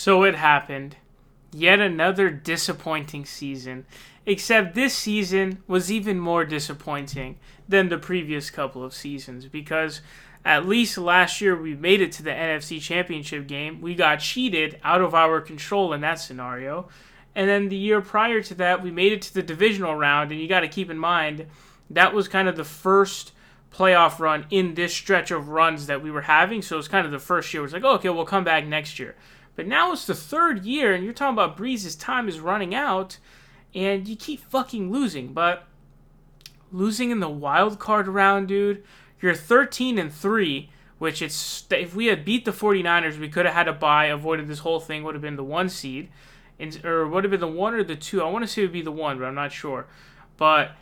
So it happened. Yet another disappointing season. Except this season was even more disappointing than the previous couple of seasons because at least last year we made it to the NFC Championship game. We got cheated out of our control in that scenario. And then the year prior to that, we made it to the divisional round. And you got to keep in mind, that was kind of the first playoff run in this stretch of runs that we were having. So it was kind of the first year. It was like, oh, okay, we'll come back next year. But now it's the third year, and you're talking about Breeze's time is running out, and you keep fucking losing. But losing in the wild card round, dude, you're 13-3, which if we had beat the 49ers, we could have had a bye, avoided this whole thing, would have been the 1 seed. Or would have been the 1 or the 2. I want to say it would be the 1, but I'm not sure. But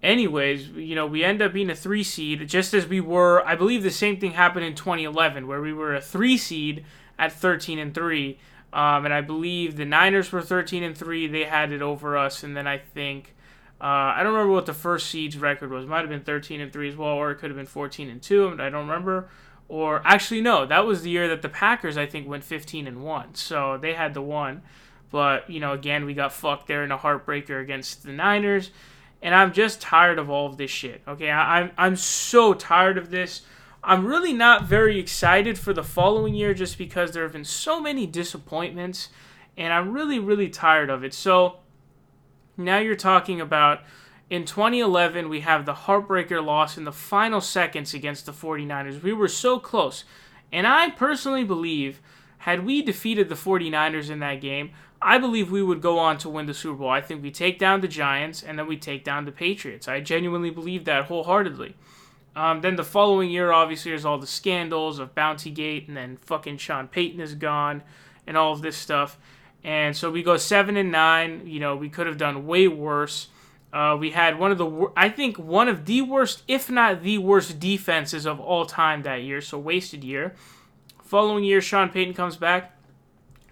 anyways, we end up being a 3 seed, just as we were. I believe the same thing happened in 2011, where we were a 3 seed at 13-3, and I believe the Niners were 13-3. They had it over us, and then I think I don't remember what the first seed's record was. It might have been 13-3 as well, or it could have been 14-2. I don't remember. Or actually, no, that was the year that the Packers I think went 15-1. So they had the 1, but again we got fucked there in a heartbreaker against the Niners, and I'm just tired of all of this shit. Okay, I'm so tired of this. I'm really not very excited for the following year just because there have been so many disappointments, and I'm really, really tired of it. So now you're talking about in 2011, we have the heartbreaker loss in the final seconds against the 49ers. We were so close, and I personally believe had we defeated the 49ers in that game, I believe we would go on to win the Super Bowl. I think we take down the Giants, and then we take down the Patriots. I genuinely believe that wholeheartedly. Then the following year, obviously, there's all the scandals of Bountygate, and then fucking Sean Payton is gone, and all of this stuff. And so we go 7-9. We could have done way worse. We had one of the worst, if not the worst, defenses of all time that year. So wasted year. Following year, Sean Payton comes back.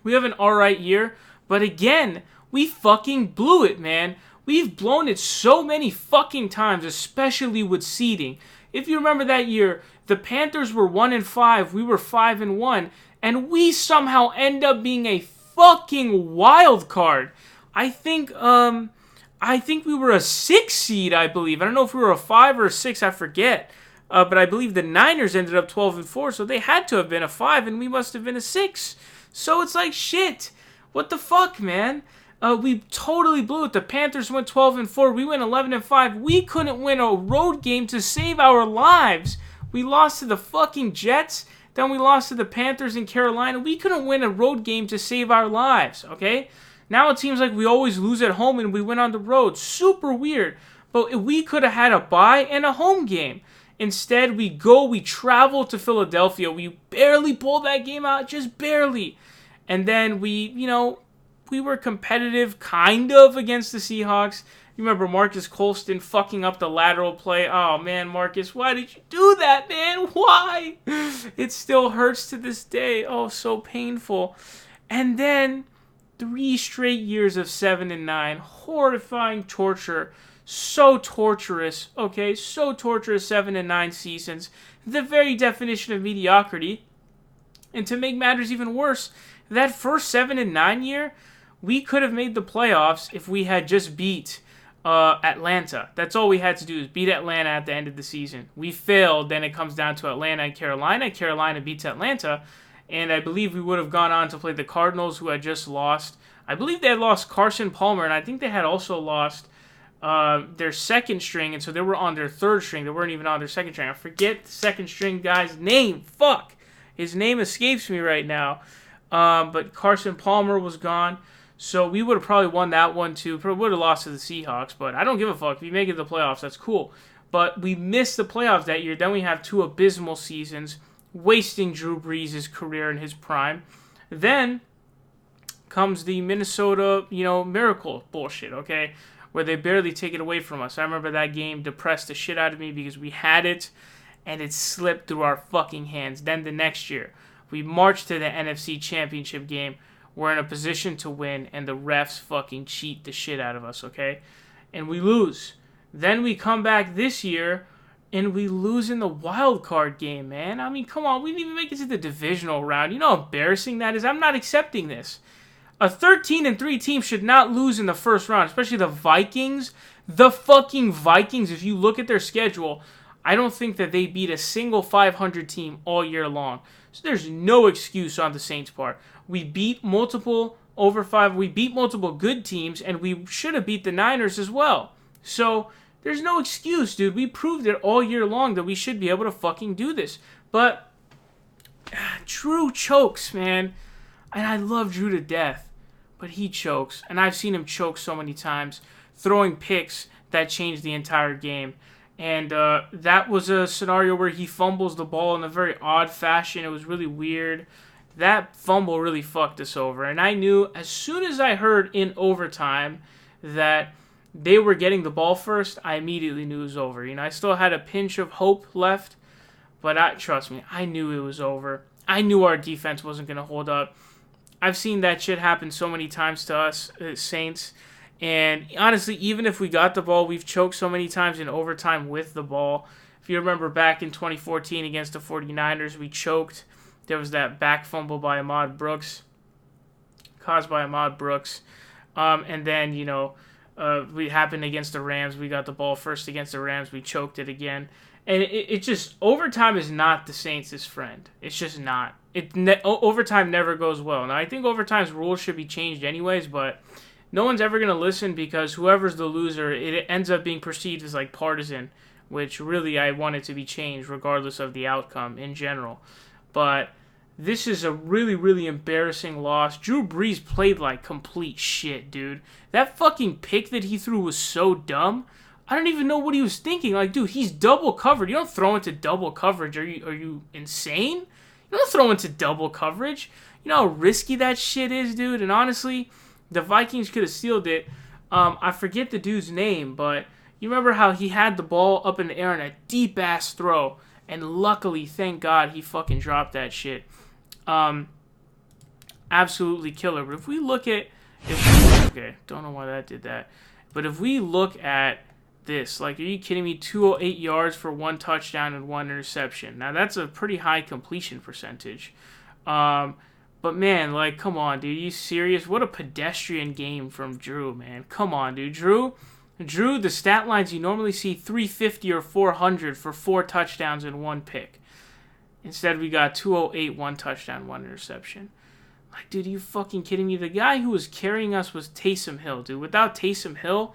We have an alright year, but again, we fucking blew it, man. We've blown it so many fucking times, especially with seeding. If you remember that year, the Panthers were 1-5, we were 5-1, and we somehow end up being a fucking wild card. I think we were a 6 seed, I believe. I don't know if we were a 5 or a 6, I forget. But I believe the Niners ended up 12-4, so they had to have been a 5, and we must have been a 6. So it's like, shit. What the fuck, man? We totally blew it. The Panthers went 12-4. We went 11-5. We couldn't win a road game to save our lives. We lost to the fucking Jets. Then we lost to the Panthers in Carolina. We couldn't win a road game to save our lives, okay? Now it seems like we always lose at home and we win on the road. Super weird. But we could have had a bye and a home game. Instead, we travel to Philadelphia. We barely pulled that game out, just barely. And then we were competitive, kind of, against the Seahawks. You remember Marcus Colston fucking up the lateral play. Oh, man, Marcus, why did you do that, man? Why? It still hurts to this day. Oh, so painful. And then 3 straight years of 7-9. Horrifying torture. So torturous, okay? So torturous 7-9 seasons. The very definition of mediocrity. And to make matters even worse, that first 7-9 year, we could have made the playoffs if we had just beat Atlanta. That's all we had to do is beat Atlanta at the end of the season. We failed, then it comes down to Atlanta and Carolina. Carolina beats Atlanta, and I believe we would have gone on to play the Cardinals, who had just lost. I believe they had lost Carson Palmer, and I think they had also lost their second string, and so they were on their third string. They weren't even on their second string. I forget the second string guy's name. Fuck. His name escapes me right now. But Carson Palmer was gone. So we would have probably won that one too. Probably would have lost to the Seahawks, but I don't give a fuck. If you make it to the playoffs, that's cool. But we missed the playoffs that year. Then we have 2 abysmal seasons, wasting Drew Brees' career in his prime. Then comes the Minnesota, miracle bullshit, okay? Where they barely take it away from us. I remember that game depressed the shit out of me because we had it, and it slipped through our fucking hands. Then the next year, we marched to the NFC Championship game. We're in a position to win, and the refs fucking cheat the shit out of us, okay? And we lose. Then we come back this year, and we lose in the wild card game, man. I mean, come on, we didn't even make it to the divisional round. You know how embarrassing that is? I'm not accepting this. A 13-3 team should not lose in the first round, especially the Vikings. The fucking Vikings, if you look at their schedule, I don't think that they beat a single 500 team all year long. So there's no excuse on the Saints' part. We beat multiple good teams, and we should have beat the Niners as well. So there's no excuse, dude. We proved it all year long that we should be able to fucking do this. But Drew chokes, man. And I love Drew to death. But he chokes. And I've seen him choke so many times, throwing picks that changed the entire game. And that was a scenario where he fumbles the ball in a very odd fashion. It was really weird. That fumble really fucked us over. And I knew as soon as I heard in overtime that they were getting the ball first, I immediately knew it was over. You know, I still had a pinch of hope left, but trust me, I knew it was over. I knew our defense wasn't going to hold up. I've seen that shit happen so many times to us, Saints. And honestly, even if we got the ball, we've choked so many times in overtime with the ball. If you remember back in 2014 against the 49ers, we choked. There was that back fumble by Ahmad Brooks, caused by Ahmad Brooks. And then, you know, we happened against the Rams. We got the ball first against the Rams. We choked it again. And it just, overtime is not the Saints' friend. It's just not. Overtime never goes well. Now, I think overtime's rules should be changed anyways, but no one's ever going to listen because whoever's the loser, it ends up being perceived as like partisan, which really I want it to be changed regardless of the outcome in general. But this is a really, really embarrassing loss. Drew Brees played like complete shit, dude. That fucking pick that he threw was so dumb. I don't even know what he was thinking. Like, dude, he's double covered. You don't throw into double coverage. Are you insane? You don't throw into double coverage. You know how risky that shit is, dude? And honestly, the Vikings could have sealed it. I forget the dude's name, but you remember how he had the ball up in the air on a deep-ass throw, and luckily, thank God, he fucking dropped that shit. Absolutely killer. But if we look at... okay, don't know why that did that. But if we look at this, like, are you kidding me? 208 yards for 1 touchdown and 1 interception. Now, that's a pretty high completion percentage. But, man, like, come on, dude. Are you serious? What a pedestrian game from Drew, man. Come on, dude. Drew, the stat lines you normally see 350 or 400 for 4 touchdowns and 1 pick. Instead, we got 208, 1 touchdown, 1 interception. Like, dude, are you fucking kidding me? The guy who was carrying us was Taysom Hill, dude. Without Taysom Hill,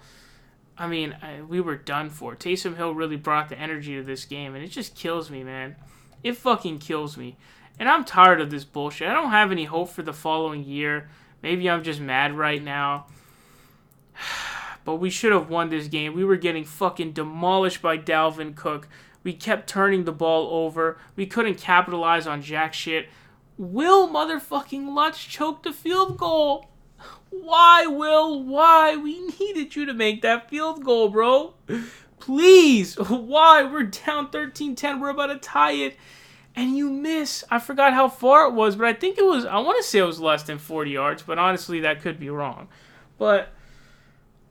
I mean, we were done for. Taysom Hill really brought the energy to this game, and it just kills me, man. It fucking kills me. And I'm tired of this bullshit. I don't have any hope for the following year. Maybe I'm just mad right now. But we should have won this game. We were getting fucking demolished by Dalvin Cook. We kept turning the ball over. We couldn't capitalize on jack shit. Will motherfucking Lutz choked the field goal. Why, Will? Why? We needed you to make that field goal, bro. Please. Why? We're down 13-10. We're about to tie it. And you miss. I forgot how far it was, but I think it was, I want to say it was less than 40 yards, but honestly, that could be wrong. But,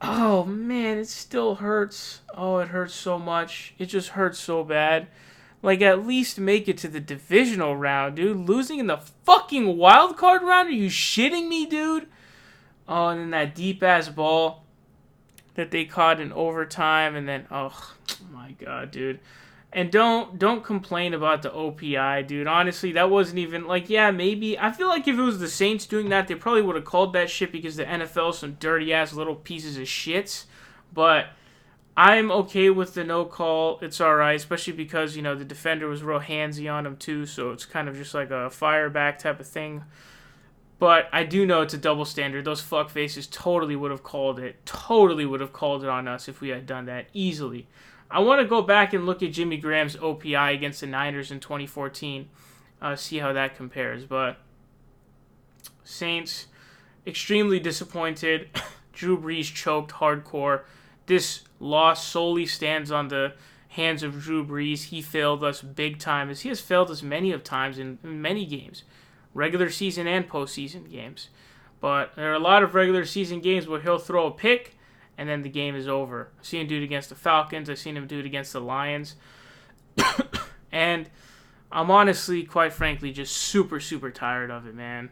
oh, man, it still hurts. Oh, it hurts so much. It just hurts so bad. Like, at least make it to the divisional round, dude. Losing in the fucking wild card round? Are you shitting me, dude? Oh, and then that deep-ass ball that they caught in overtime, and then, oh my God, dude. And don't complain about the OPI, dude. Honestly, that wasn't even, like, yeah, maybe. I feel like if it was the Saints doing that, they probably would have called that shit because the NFL is some dirty-ass little pieces of shits. But I'm okay with the no call. It's all right, especially because, you know, the defender was real handsy on him, too, so it's kind of just like a fireback type of thing. But I do know it's a double standard. Those fuckfaces totally would have called it. Totally would have called it on us if we had done that. Easily. I want to go back and look at Jimmy Graham's OPI against the Niners in 2014. See how that compares. But Saints, extremely disappointed. Drew Brees choked hardcore. This loss solely stands on the hands of Drew Brees. He failed us big time, as he has failed us many of times in many games. Regular season and postseason games. But there are a lot of regular season games where he'll throw a pick and then the game is over. I've seen him do it against the Falcons. I've seen him do it against the Lions. And I'm honestly, quite frankly, just super, super tired of it, man.